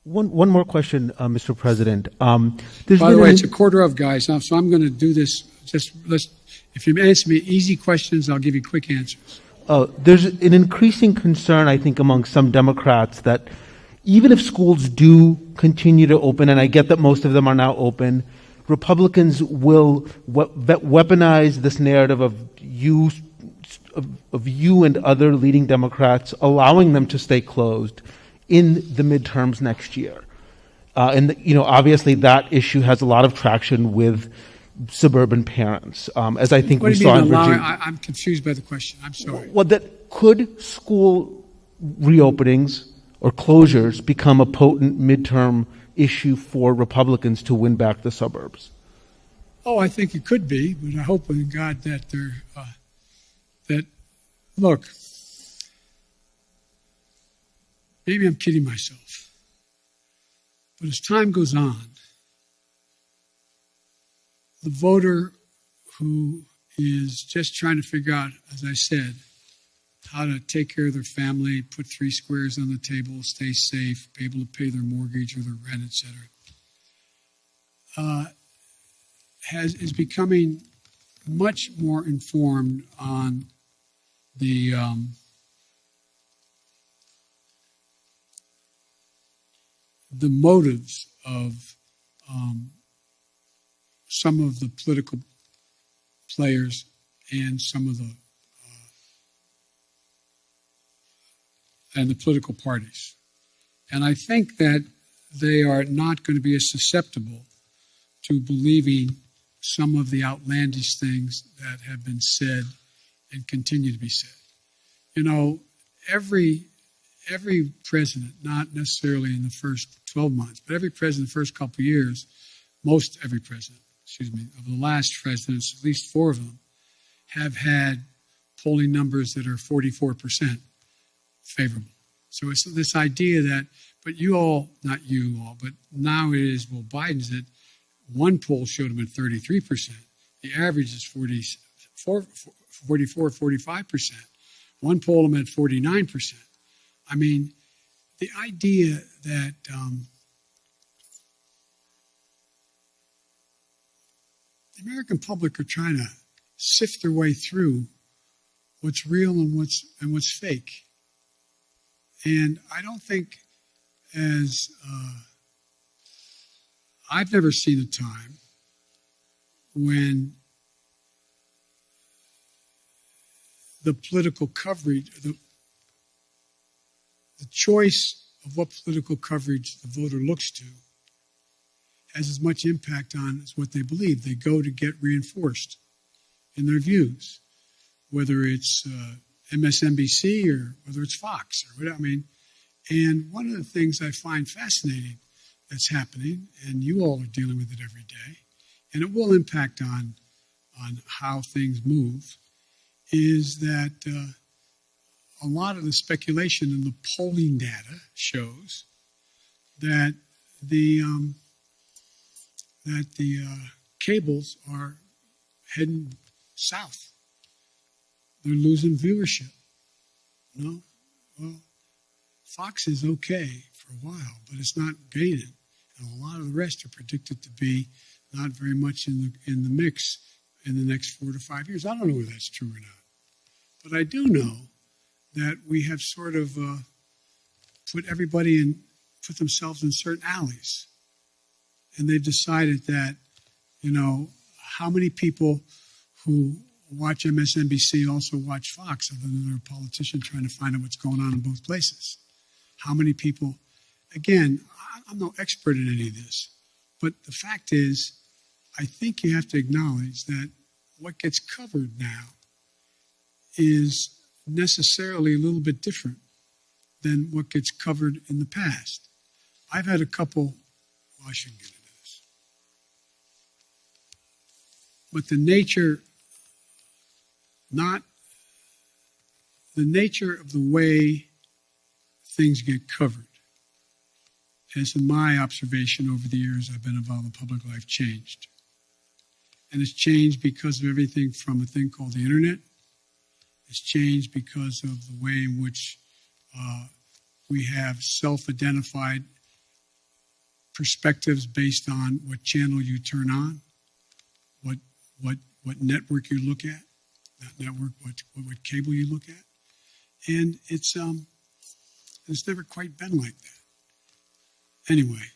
One more question, Mr. President. There's By the been way, an- it's a quarter of, guys, now, so I'm going to do this. If you answer me easy questions, I'll give you quick answers. there's an increasing concern, I think, among some Democrats that even if schools do continue to open, and I get that most of them are now open, Republicans will weaponize this narrative of you and other leading Democrats, allowing them to stay closed in the midterms next year. Obviously that issue has a lot of traction with suburban parents, as I think What we do you saw mean in allowing? Virginia. I'm confused by the question. I'm sorry. Well, that could school reopenings or closures become a potent midterm issue for Republicans to win back the suburbs? Oh, I think it could be, but I hope in God that look, maybe I'm kidding myself, but as time goes on, the voter who is just trying to figure out, as I said, how to take care of their family, put three squares on the table, stay safe, be able to pay their mortgage or their rent, etc., is becoming much more informed on the motives of some of the political players and some of the political parties. And I think that they are not going to be as susceptible to believing some of the outlandish things that have been said and continue to be said. You know, every president, not necessarily in the first 12 months, but every president the first couple of years, every president, of the last presidents, at least 4 of them, have had polling numbers that are 44% favorable. So it's this idea that, but you all, not you all, but now it is, well, Biden's at, one poll showed him at 33%. The average is 44, 45%. One poll him at 49%. I mean, the idea that the American public are trying to sift their way through what's real and what's fake. And I don't think I've never seen a time when the political coverage, the choice of what political coverage the voter looks to has as much impact on as what they believe. They go to get reinforced in their views, whether it's MSNBC or whether it's Fox or whatever. I mean, and one of the things I find fascinating that's happening, and you all are dealing with it every day, and it will impact on how things move, is that a lot of the speculation in the polling data shows that the cables are heading south. They're losing viewership. No? Well, Fox is okay for a while, but it's not gaining. And a lot of the rest are predicted to be not very much in the mix in the next 4 to 5 years. I don't know whether that's true or not. But I do know that we have sort of put themselves in certain alleys. And they've decided that, how many people who watch MSNBC also watch Fox, other than they're a politician trying to find out what's going on in both places. How many people, again, I'm no expert in any of this, but the fact is, I think you have to acknowledge that what gets covered now is necessarily a little bit different than what gets covered in the past. I've had a couple, I shouldn't get into this, but the nature of the way things get covered has, in my observation over the years I've been involved in public life, changed. And it's changed because of everything from a thing called the internet. It's changed because of the way in which we have self-identified perspectives based on what channel you turn on, what network you look at, not network, what cable you look at, and it's never quite been like that. Anyway.